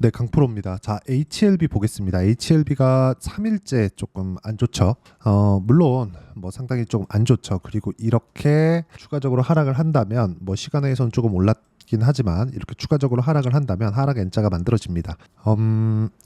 네, 강프로입니다. 자, HLB 보겠습니다. HLB가 3일째 조금 안 좋죠. 물론 뭐 상당히 조금 안 좋죠. 그리고 이렇게 추가적으로 하락을 한다면 뭐 시간에선 조금 올랐긴 하지만 이렇게 추가적으로 하락을 한다면 하락 N자가 만들어집니다.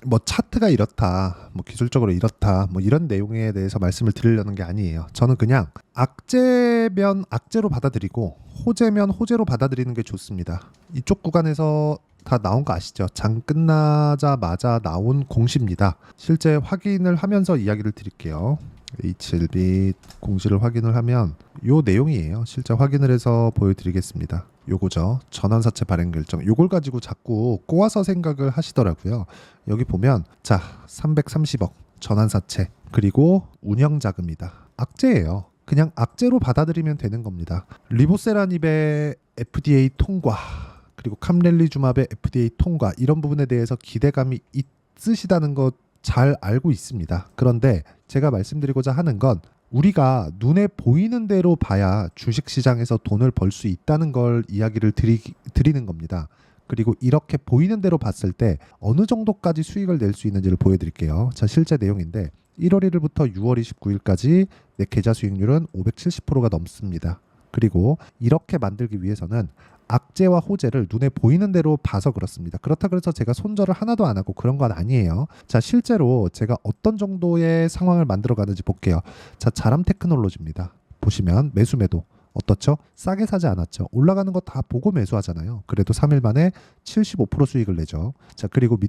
뭐 차트가 이렇다, 뭐 기술적으로 이렇다, 뭐 이런 내용에 대해서 말씀을 드리려는 게 아니에요. 저는 그냥 악재면 악재로 받아들이고 호재면 호재로 받아들이는 게 좋습니다. 이쪽 구간에서 다 나온 거 아시죠? 장 끝나자마자 나온 공시입니다. 실제 확인을 하면서 이야기를 드릴게요. HLB 공시를 확인을 하면 요 내용이에요. 실제 확인을 해서 보여드리겠습니다. 요거죠. 전환사채 발행 결정. 요걸 가지고 자꾸 꼬아서 생각을 하시더라고요. 여기 보면 자 330억 전환사채 그리고 운영자금이다. 악재예요. 그냥 악재로 받아들이면 되는 겁니다. 리보세라닙의 FDA 통과 그리고 캄렐리주맙의 FDA 통과 이런 부분에 대해서 기대감이 있으시다는 것 잘 알고 있습니다. 그런데 제가 말씀드리고자 하는 건 우리가 눈에 보이는 대로 봐야 주식시장에서 돈을 벌 수 있다는 걸 이야기를 드리는 겁니다. 그리고 이렇게 보이는 대로 봤을 때 어느 정도까지 수익을 낼 수 있는지를 보여드릴게요. 자, 실제 내용인데 1월 1일부터 6월 29일까지 내 계좌 수익률은 570%가 넘습니다. 그리고 이렇게 만들기 위해서는 악재와 호재를 눈에 보이는 대로 봐서 그렇습니다. 그렇다 그래서 제가 손절을 하나도 안 하고 그런 건 아니에요. 자, 실제로 제가 어떤 정도의 상황을 만들어 가는지 볼게요. 자, 자람 테크놀로지입니다. 보시면 매수 매도 어떻죠? 싸게 사지 않았죠. 올라가는 거 다 보고 매수하잖아요. 그래도 3일 만에 75% 수익을 내죠. 자, 그리고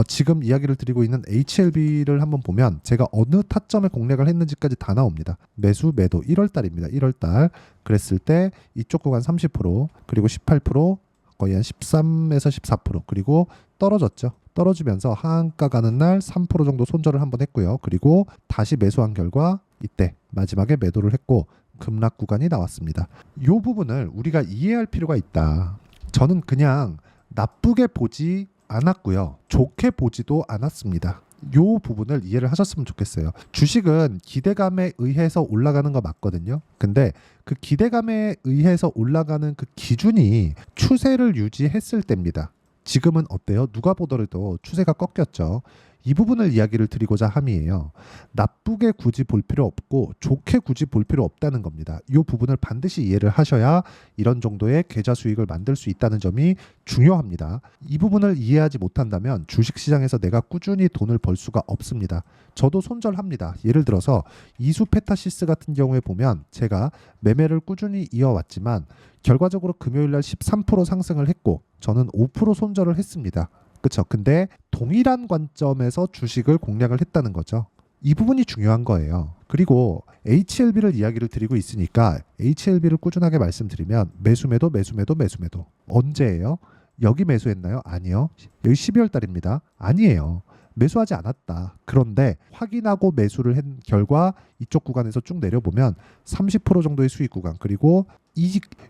지금 이야기를 드리고 있는 HLB를 한번 보면 제가 어느 타점에 공략을 했는지까지 다 나옵니다. 매수 매도 1월 달입니다. 1월 달 그랬을 때 이쪽 구간 30% 그리고 18% 거의 한 13에서 14% 그리고 떨어졌죠. 떨어지면서 하한가 가는 날 3% 정도 손절을 한번 했고요. 그리고 다시 매수한 결과 이때 마지막에 매도를 했고 급락 구간이 나왔습니다. 이 부분을 우리가 이해할 필요가 있다. 저는 그냥 나쁘게 보지 않았고요. 좋게 보지도 않았습니다. 이 부분을 이해를 하셨으면 좋겠어요. 주식은 기대감에 의해서 올라가는 거 맞거든요. 근데 그 기대감에 의해서 올라가는 그 기준이 추세를 유지했을 때입니다. 지금은 어때요? 누가 보더라도 추세가 꺾였죠. 이 부분을 이야기를 드리고자 함이에요. 나쁘게 굳이 볼 필요 없고 좋게 굳이 볼 필요 없다는 겁니다. 이 부분을 반드시 이해를 하셔야 이런 정도의 계좌 수익을 만들 수 있다는 점이 중요합니다. 이 부분을 이해하지 못한다면 주식시장에서 내가 꾸준히 돈을 벌 수가 없습니다. 저도 손절합니다. 예를 들어서 이수페타시스 같은 경우에 보면 제가 매매를 꾸준히 이어왔지만 결과적으로 금요일날 13% 상승을 했고 저는 5% 손절을 했습니다. 그렇죠. 근데 동일한 관점에서 주식을 공략을 했다는 거죠. 이 부분이 중요한 거예요. 그리고 HLB를 이야기를 드리고 있으니까 HLB를 꾸준하게 말씀드리면 매수매도 매수매도 매수매도 언제예요? 여기 매수했나요? 아니요. 여기 12월 달입니다. 아니에요. 매수하지 않았다. 그런데 확인하고 매수를 한 결과 이쪽 구간에서 쭉 내려보면 30% 정도의 수익 구간 그리고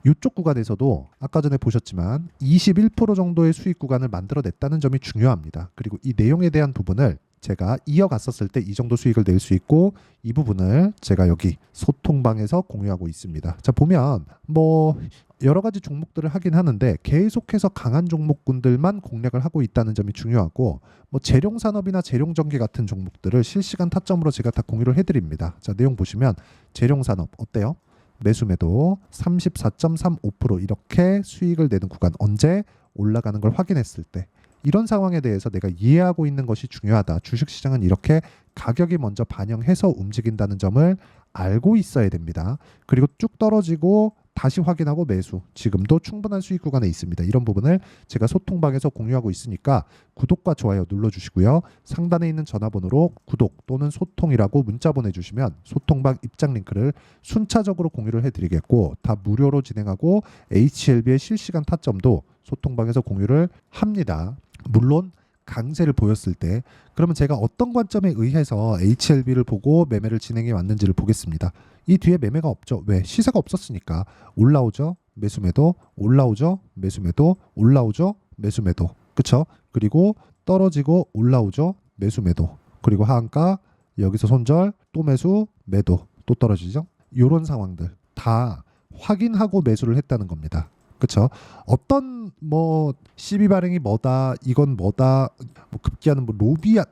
이쪽 구간에서도 아까 전에 보셨지만 21% 정도의 수익 구간을 만들어냈다는 점이 중요합니다. 그리고 이 내용에 대한 부분을 제가 이어갔었을 때 이 정도 수익을 낼 수 있고 이 부분을 제가 여기 소통방에서 공유하고 있습니다. 자, 보면 뭐 여러 가지 종목들을 하긴 하는데 계속해서 강한 종목군들만 공략을 하고 있다는 점이 중요하고 뭐 재룡산업이나 재룡전기 같은 종목들을 실시간 타점으로 제가 다 공유를 해드립니다. 자, 내용 보시면 재룡산업 어때요? 매수매도 34.35% 이렇게 수익을 내는 구간 언제 올라가는 걸 확인했을 때 이런 상황에 대해서 내가 이해하고 있는 것이 중요하다. 주식시장은 이렇게 가격이 먼저 반영해서 움직인다는 점을 알고 있어야 됩니다. 그리고 쭉 떨어지고 다시 확인하고 매수. 지금도 충분한 수익 구간에 있습니다. 이런 부분을 제가 소통방에서 공유하고 있으니까 구독과 좋아요 눌러주시고요. 상단에 있는 전화번호로 구독 또는 소통이라고 문자 보내주시면 소통방 입장 링크를 순차적으로 공유를 해드리겠고 다 무료로 진행하고 HLB의 실시간 타점도 소통방에서 공유를 합니다. 물론 강세를 보였을 때 그러면 제가 어떤 관점에 의해서 HLB를 보고 매매를 진행해 왔는지를 보겠습니다. 이 뒤에 매매가 없죠. 왜? 시세가 없었으니까. 올라오죠. 매수매도 올라오죠. 매수매도 올라오죠. 매수매도. 그쵸? 그리고 떨어지고 올라오죠. 매수매도. 그리고 하한가 여기서 손절 또 매수 매도 또 떨어지죠. 이런 상황들 다 확인하고 매수를 했다는 겁니다. 그쵸? 어떤 뭐 시비 발행이 뭐다, 이건 뭐다, 뭐 급기야는 뭐 로비야,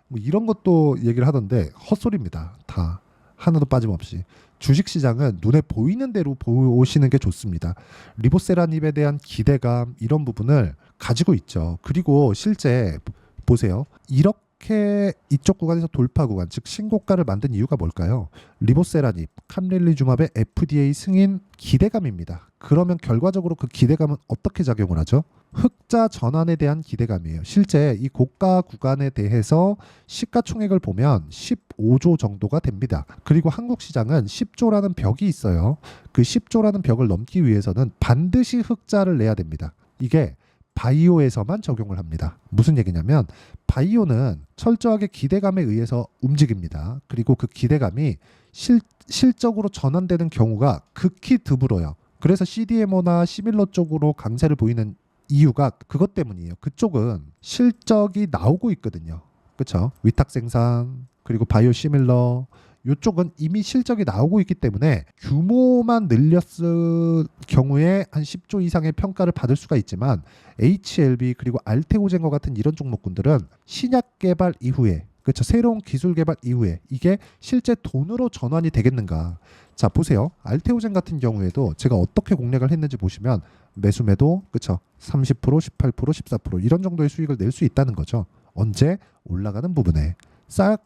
뭐 이런 것도 얘기를 하던데 헛소리입니다. 다 하나도 빠짐없이. 주식시장은 눈에 보이는 대로 보시는 게 좋습니다. 리보세라님에 대한 기대감 이런 부분을 가지고 있죠. 그리고 실제 보세요. 이렇게 이쪽 구간에서 돌파 구간, 즉 신고가를 만든 이유가 뭘까요? 리보세라님, 캄릴리주맙의 FDA 승인 기대감입니다. 그러면 결과적으로 그 기대감은 어떻게 작용을 하죠? 흑자 전환에 대한 기대감이에요. 실제 이 고가 구간에 대해서 시가총액을 보면 15조 정도가 됩니다. 그리고 한국 시장은 10조라는 벽이 있어요. 그 10조라는 벽을 넘기 위해서는 반드시 흑자를 내야 됩니다. 이게 바이오에서만 적용을 합니다. 무슨 얘기냐면 바이오는 철저하게 기대감에 의해서 움직입니다. 그리고 그 기대감이 실적으로 전환되는 경우가 극히 드물어요. 그래서 CDMO나 시밀러 쪽으로 강세를 보이는 이유가 그것 때문이에요. 그쪽은 실적이 나오고 있거든요. 그렇죠? 위탁 생산 그리고 바이오 시밀러 이쪽은 이미 실적이 나오고 있기 때문에 규모만 늘렸을 경우에 한 10조 이상의 평가를 받을 수가 있지만 HLB 그리고 알테오젠과 같은 이런 종목군들은 신약 개발 이후에 그렇죠. 새로운 기술 개발 이후에 이게 실제 돈으로 전환이 되겠는가. 자 보세요. 알테오젠 같은 경우에도 제가 어떻게 공략을 했는지 보시면 매수매도 그렇죠. 30%, 18%, 14% 이런 정도의 수익을 낼 수 있다는 거죠. 언제? 올라가는 부분에.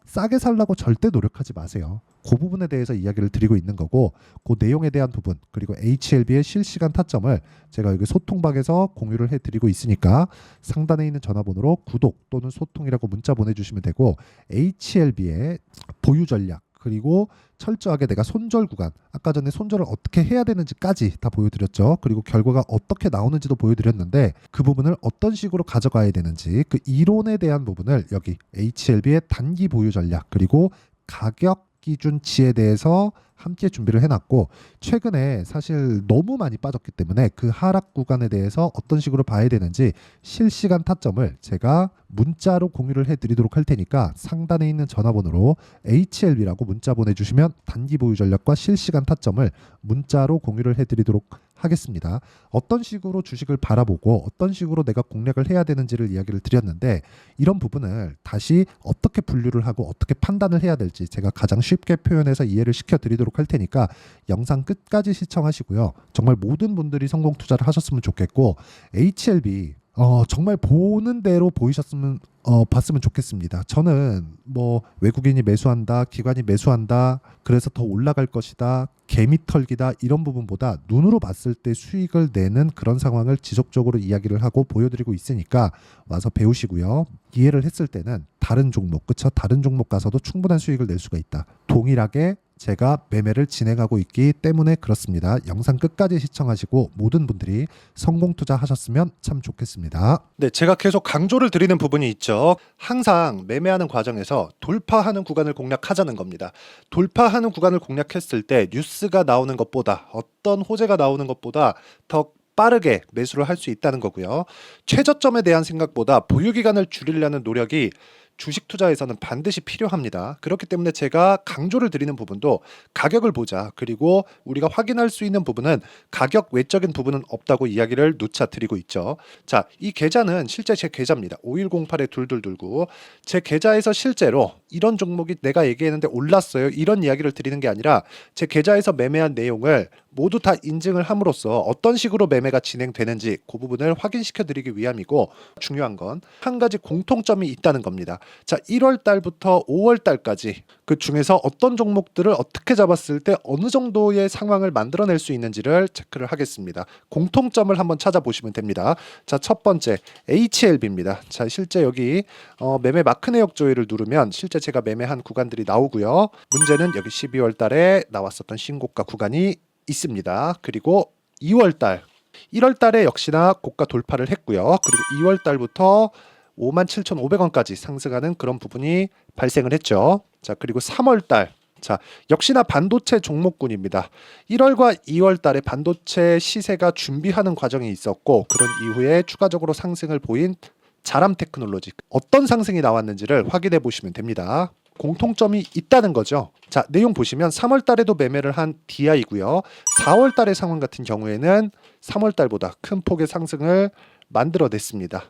싸게 살라고 절대 노력하지 마세요. 그 부분에 대해서 이야기를 드리고 있는 거고 그 내용에 대한 부분 그리고 HLB의 실시간 타점을 제가 여기 소통방에서 공유를 해드리고 있으니까 상단에 있는 전화번호로 구독 또는 소통이라고 문자 보내주시면 되고 HLB의 보유 전략 그리고 철저하게 내가 손절 구간 아까 전에 손절을 어떻게 해야 되는지까지 다 보여드렸죠. 그리고 결과가 어떻게 나오는지도 보여드렸는데 그 부분을 어떤 식으로 가져가야 되는지 그 이론에 대한 부분을 여기 HLB의 단기 보유 전략 그리고 가격 기준치에 대해서 함께 준비를 해놨고 최근에 사실 너무 많이 빠졌기 때문에 그 하락 구간에 대해서 어떤 식으로 봐야 되는지 실시간 타점을 제가 문자로 공유를 해드리도록 할 테니까 상단에 있는 전화번호로 HLB라고 문자 보내주시면 단기 보유 전략과 실시간 타점을 문자로 공유를 해드리도록 하겠습니다. 어떤 식으로 주식을 바라보고 어떤 식으로 내가 공략을 해야 되는지를 이야기를 드렸는데 이런 부분을 다시 어떻게 분류를 하고 어떻게 판단을 해야 될지 제가 가장 쉽게 표현해서 이해를 시켜드리도록 할 테니까 영상 끝까지 시청하시고요. 정말 모든 분들이 성공 투자를 하셨으면 좋겠고 HLB 정말 보는 대로 보이셨으면 봤으면 좋겠습니다. 저는 뭐 외국인이 매수한다, 기관이 매수한다, 그래서 더 올라갈 것이다, 개미털기다 이런 부분보다 눈으로 봤을 때 수익을 내는 그런 상황을 지속적으로 이야기를 하고 보여드리고 있으니까 와서 배우시고요. 이해를 했을 때는 다른 종목, 그쵸? 다른 종목 가서도 충분한 수익을 낼 수가 있다. 동일하게 제가 매매를 진행하고 있기 때문에 그렇습니다. 영상 끝까지 시청하시고 모든 분들이 성공 투자하셨으면 참 좋겠습니다. 네, 제가 계속 강조를 드리는 부분이 있죠. 항상 매매하는 과정에서 돌파하는 구간을 공략하자는 겁니다. 돌파하는 구간을 공략했을 때 뉴스가 나오는 것보다 어떤 호재가 나오는 것보다 더 빠르게 매수를 할 수 있다는 거고요. 최저점에 대한 생각보다 보유 기간을 줄이려는 노력이 주식 투자에서는 반드시 필요합니다. 그렇기 때문에 제가 강조를 드리는 부분도 가격을 보자. 그리고 우리가 확인할 수 있는 부분은 가격 외적인 부분은 없다고 이야기를 누차 드리고 있죠. 자, 이 계좌는 실제 제 계좌입니다. 5108-2229. 제 계좌에서 실제로 이런 종목이 내가 얘기했는데 올랐어요. 이런 이야기를 드리는 게 아니라 제 계좌에서 매매한 내용을 모두 다 인증을 함으로써 어떤 식으로 매매가 진행되는지 그 부분을 확인시켜 드리기 위함이고 중요한 건 한 가지 공통점이 있다는 겁니다. 자, 1월 달부터 5월 달까지 그 중에서 어떤 종목들을 어떻게 잡았을 때 어느 정도의 상황을 만들어낼 수 있는지를 체크를 하겠습니다. 공통점을 한번 찾아보시면 됩니다. 자, 첫 번째 HLB입니다. 자, 실제 여기 매매 마크 내역 조회를 누르면 실제 제가 매매한 구간들이 나오고요. 문제는 여기 12월 달에 나왔었던 신고가 구간이 있습니다. 그리고 2월 달 1월 달에 역시나 고가 돌파를 했고요. 그리고 2월 달부터 57,500원까지 상승하는 그런 부분이 발생을 했죠. 자, 그리고 3월 달. 자, 역시나 반도체 종목군입니다. 1월과 2월 달에 반도체 시세가 준비하는 과정이 있었고 그런 이후에 추가적으로 상승을 보인 자람 테크놀로지 어떤 상승이 나왔는지를 확인해 보시면 됩니다. 공통점이 있다는 거죠. 자, 내용 보시면 3월 달에도 매매를 한 DI고요. 4월 달의 상황 같은 경우에는 3월달보다 큰 폭의 상승을 만들어냈습니다.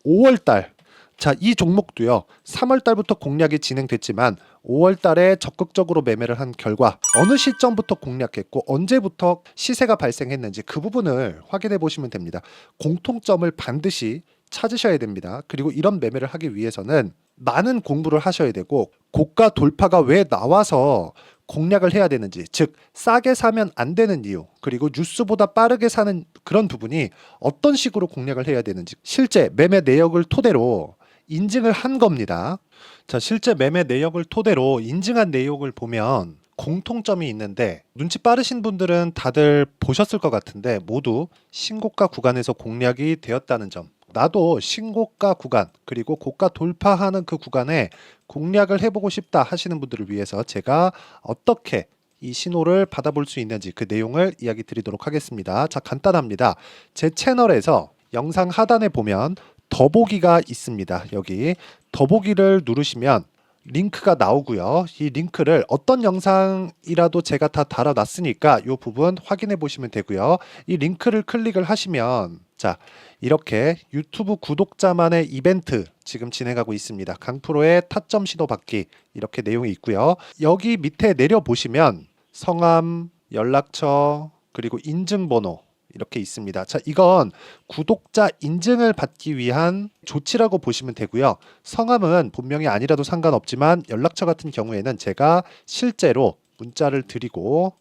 5월달, 자, 이 종목도요. 3월달부터 공략이 진행됐지만 5월달에 적극적으로 매매를 한 결과 어느 시점부터 공략했고 언제부터 시세가 발생했는지 그 부분을 확인해 보시면 됩니다. 공통점을 반드시 찾으셔야 됩니다. 그리고 이런 매매를 하기 위해서는 많은 공부를 하셔야 되고 고가 돌파가 왜 나와서 공략을 해야 되는지, 즉 싸게 사면 안 되는 이유, 그리고 뉴스보다 빠르게 사는 그런 부분이 어떤 식으로 공략을 해야 되는지 실제 매매 내역을 토대로 인증을 한 겁니다. 자, 실제 매매 내역을 토대로 인증한 내용을 보면 공통점이 있는데 눈치 빠르신 분들은 다들 보셨을 것 같은데 모두 신고가 구간에서 공략이 되었다는 점. 나도 신고가 구간 그리고 고가 돌파하는 그 구간에 공략을 해보고 싶다 하시는 분들을 위해서 제가 어떻게 이 신호를 받아볼 수 있는지 그 내용을 이야기 드리도록 하겠습니다. 자, 간단합니다. 제 채널에서 영상 하단에 보면 더보기가 있습니다. 여기 더보기를 누르시면 링크가 나오고요. 이 링크를 어떤 영상이라도 제가 다 달아놨으니까 이 부분 확인해 보시면 되고요. 이 링크를 클릭을 하시면 자, 이렇게 유튜브 구독자만의 이벤트 지금 진행하고 있습니다. 강프로의 타점 신호 받기 이렇게 내용이 있고요. 여기 밑에 내려 보시면 성함, 연락처, 그리고 인증번호 이렇게 있습니다. 자, 이건 구독자 인증을 받기 위한 조치라고 보시면 되고요. 성함은 본명이 아니라도 상관없지만 연락처 같은 경우에는 제가 실제로 문자를 드리고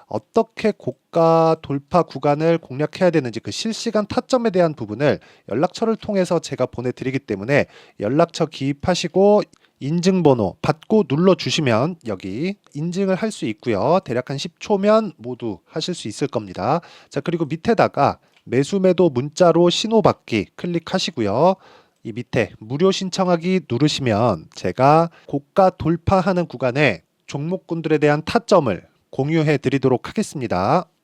어떻게 고가 돌파 구간을 공략해야 되는지 그 실시간 타점에 대한 부분을 연락처를 통해서 제가 보내드리기 때문에 연락처 기입하시고 인증번호 받고 눌러주시면 여기 인증을 할 수 있고요. 대략 한 10초면 모두 하실 수 있을 겁니다. 자, 그리고 밑에다가 매수매도 문자로 신호받기 클릭하시고요. 이 밑에 무료 신청하기 누르시면 제가 고가 돌파하는 구간에 종목군들에 대한 타점을 공유해 드리도록 하겠습니다.